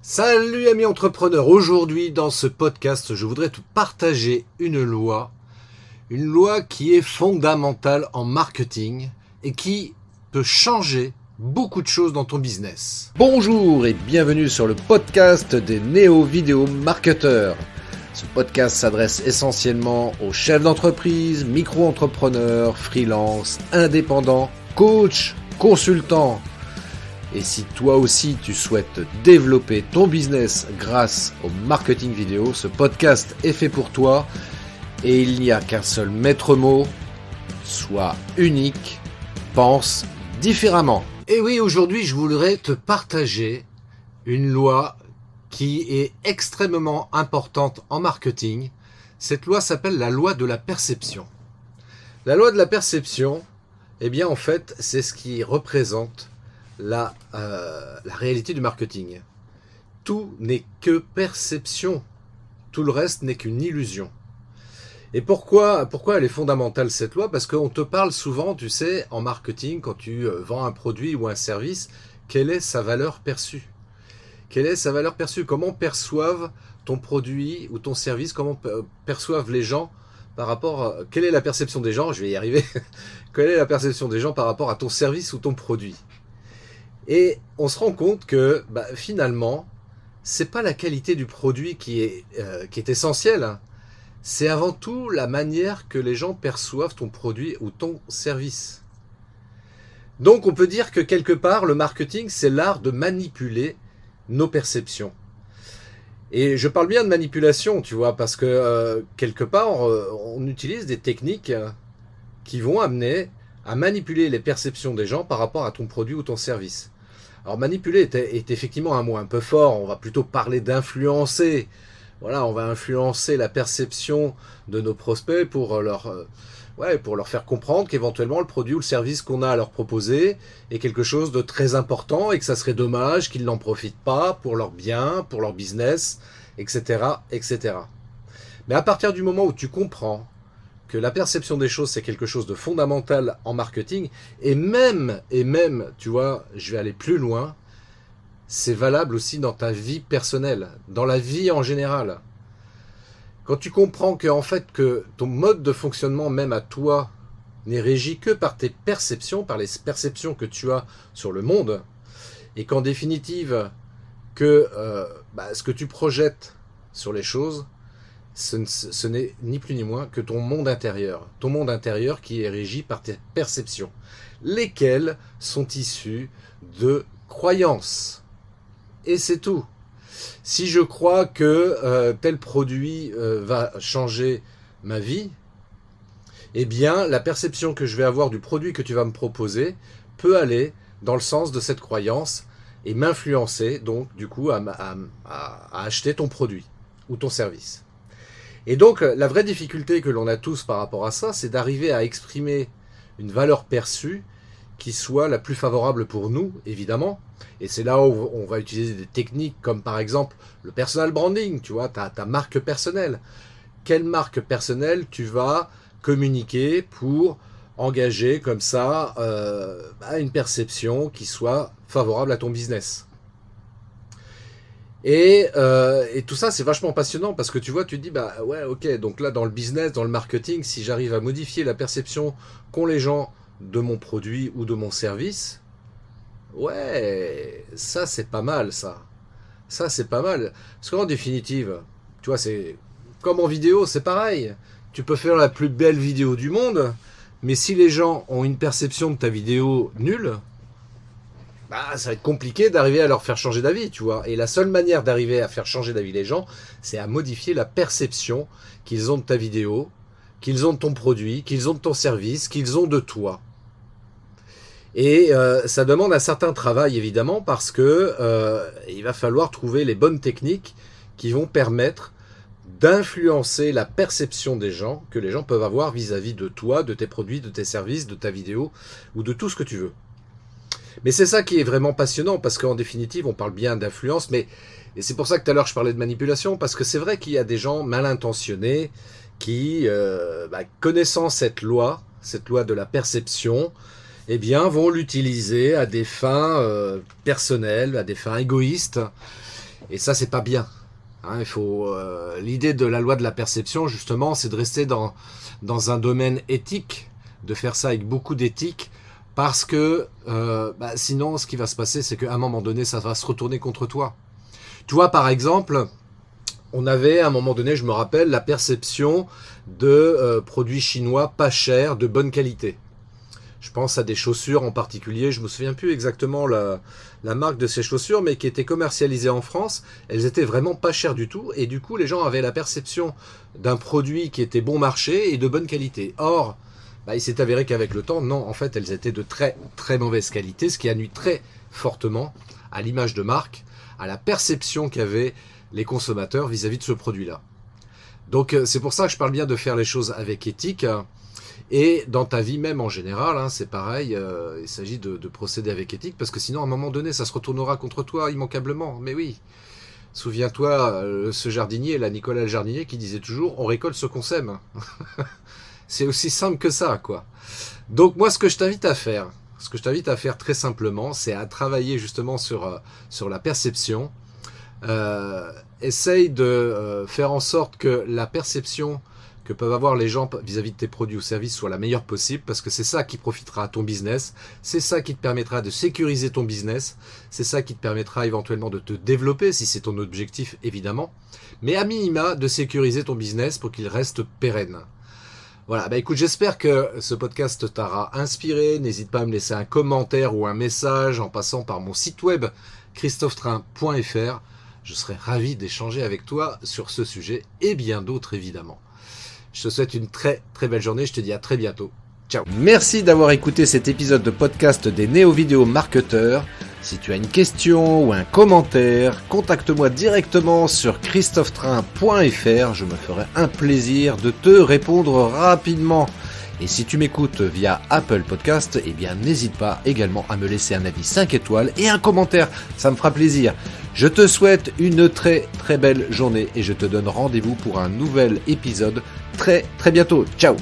Salut amis entrepreneurs, aujourd'hui dans ce podcast je voudrais te partager une loi qui est fondamentale en marketing et qui peut changer beaucoup de choses dans ton business. Bonjour et bienvenue sur le podcast des néo-vidéo marketeurs. Ce podcast s'adresse essentiellement aux chefs d'entreprise, micro-entrepreneurs, freelance, indépendants, coachs, consultants. Et si toi aussi tu souhaites développer ton business grâce au marketing vidéo, ce podcast est fait pour toi et il n'y a qu'un seul maître mot, sois unique, pense différemment. Et oui, aujourd'hui je voudrais te partager une loi qui est extrêmement importante en marketing. Cette loi s'appelle la loi de la perception. La loi de la perception, eh bien en fait c'est ce qui représente la réalité du marketing. Tout n'est que perception. Tout le reste n'est qu'une illusion. Et pourquoi elle est fondamentale cette loi? Parce qu'on te parle souvent, tu sais, en marketing, quand tu vends un produit ou un service, quelle est sa valeur perçue? Quelle est sa valeur perçue? Comment perçoivent ton produit ou ton service? Comment perçoivent les gens par rapport quelle est la perception des gens? Je vais y arriver. Quelle est la perception des gens par rapport à ton service ou ton produit? Et on se rend compte que finalement, c'est pas la qualité du produit qui est essentielle. Hein. C'est avant tout la manière que les gens perçoivent ton produit ou ton service. Donc on peut dire que quelque part, le marketing, c'est l'art de manipuler nos perceptions. Et je parle bien de manipulation, tu vois, parce que quelque part, on utilise des techniques qui vont amener à manipuler les perceptions des gens par rapport à ton produit ou ton service. Alors manipuler est effectivement un mot un peu fort, on va plutôt parler d'influencer. Voilà, on va influencer la perception de nos prospects pour leur faire comprendre qu'éventuellement le produit ou le service qu'on a à leur proposer est quelque chose de très important et que ça serait dommage qu'ils n'en profitent pas pour leur bien, pour leur business, etc., etc. Mais à partir du moment où tu comprends que la perception des choses, c'est quelque chose de fondamental en marketing, et même, tu vois, je vais aller plus loin, c'est valable aussi dans ta vie personnelle, dans la vie en général. Quand tu comprends que, en fait, que ton mode de fonctionnement, même à toi, n'est régi que par tes perceptions, par les perceptions que tu as sur le monde, et qu'en définitive, que ce que tu projettes sur les choses, ce n'est ni plus ni moins que ton monde intérieur qui est régi par tes perceptions, lesquelles sont issues de croyances. Et c'est tout. Si je crois que tel produit va changer ma vie, eh bien la perception que je vais avoir du produit que tu vas me proposer peut aller dans le sens de cette croyance et m'influencer donc du coup à acheter ton produit ou ton service. Et donc, la vraie difficulté que l'on a tous par rapport à ça, c'est d'arriver à exprimer une valeur perçue qui soit la plus favorable pour nous, évidemment. Et c'est là où on va utiliser des techniques comme par exemple le personal branding, tu vois, ta marque personnelle. Quelle marque personnelle tu vas communiquer pour engager comme ça une perception qui soit favorable à ton business? Et tout ça, c'est vachement passionnant parce que tu vois, tu te dis, ouais, ok, donc là, dans le business, dans le marketing, si j'arrive à modifier la perception qu'ont les gens de mon produit ou de mon service, ouais, ça, c'est pas mal, ça. Ça, c'est pas mal. Parce qu'en définitive, tu vois, c'est comme en vidéo, c'est pareil. Tu peux faire la plus belle vidéo du monde, mais si les gens ont une perception de ta vidéo nulle, ça va être compliqué d'arriver à leur faire changer d'avis, tu vois. Et la seule manière d'arriver à faire changer d'avis les gens, c'est à modifier la perception qu'ils ont de ta vidéo, qu'ils ont de ton produit, qu'ils ont de ton service, qu'ils ont de toi. Et ça demande un certain travail, évidemment, parce que il va falloir trouver les bonnes techniques qui vont permettre d'influencer la perception des gens, que les gens peuvent avoir vis-à-vis de toi, de tes produits, de tes services, de ta vidéo, ou de tout ce que tu veux. Mais c'est ça qui est vraiment passionnant, parce qu'en définitive, on parle bien d'influence, et c'est pour ça que tout à l'heure je parlais de manipulation, parce que c'est vrai qu'il y a des gens mal intentionnés qui, connaissant cette loi de la perception, eh bien, vont l'utiliser à des fins personnelles, à des fins égoïstes, Et ça, c'est pas bien. Hein, l'idée de la loi de la perception, justement, c'est de rester dans un domaine éthique, de faire ça avec beaucoup d'éthique, parce que sinon, ce qui va se passer, c'est qu'à un moment donné, ça va se retourner contre toi. Tu vois, par exemple, on avait à un moment donné, je me rappelle, la perception de produits chinois pas chers, de bonne qualité. Je pense à des chaussures en particulier, je me souviens plus exactement la marque de ces chaussures, mais qui étaient commercialisées en France. Elles étaient vraiment pas chères du tout, et du coup les gens avaient la perception d'un produit qui était bon marché et de bonne qualité. Or, il s'est avéré qu'avec le temps, non, en fait elles étaient de très très mauvaise qualité, ce qui a nui très fortement à l'image de marque, à la perception qu'avaient les consommateurs vis-à-vis de ce produit-là. Donc c'est pour ça que je parle bien de faire les choses avec éthique. Et dans ta vie même en général, c'est pareil, il s'agit de procéder avec éthique, parce que sinon à un moment donné ça se retournera contre toi immanquablement. Mais oui, souviens-toi, ce jardinier, là, Nicolas le jardinier, qui disait toujours on récolte ce qu'on sème. C'est aussi simple que ça, quoi. Donc moi ce que je t'invite à faire très simplement, c'est à travailler justement sur la perception. Essaye de faire en sorte que la perception que peuvent avoir les gens vis-à-vis de tes produits ou services soit la meilleure possible, parce que c'est ça qui profitera à ton business, c'est ça qui te permettra de sécuriser ton business, c'est ça qui te permettra éventuellement de te développer, si c'est ton objectif évidemment, mais à minima de sécuriser ton business pour qu'il reste pérenne. Voilà, écoute, j'espère que ce podcast t'aura inspiré, n'hésite pas à me laisser un commentaire ou un message en passant par mon site web christophetrain.fr, je serai ravi d'échanger avec toi sur ce sujet et bien d'autres évidemment. Je te souhaite une très très belle journée, je te dis à très bientôt. Ciao. Merci d'avoir écouté cet épisode de podcast des Néo-Vidéo Marketeurs. Si tu as une question ou un commentaire, contacte-moi directement sur christophetrain.fr, je me ferai un plaisir de te répondre rapidement. Et si tu m'écoutes via Apple Podcast, n'hésite pas également à me laisser un avis 5 étoiles et un commentaire, ça me fera plaisir. Je te souhaite une très très belle journée et je te donne rendez-vous pour un nouvel épisode très très bientôt. Ciao.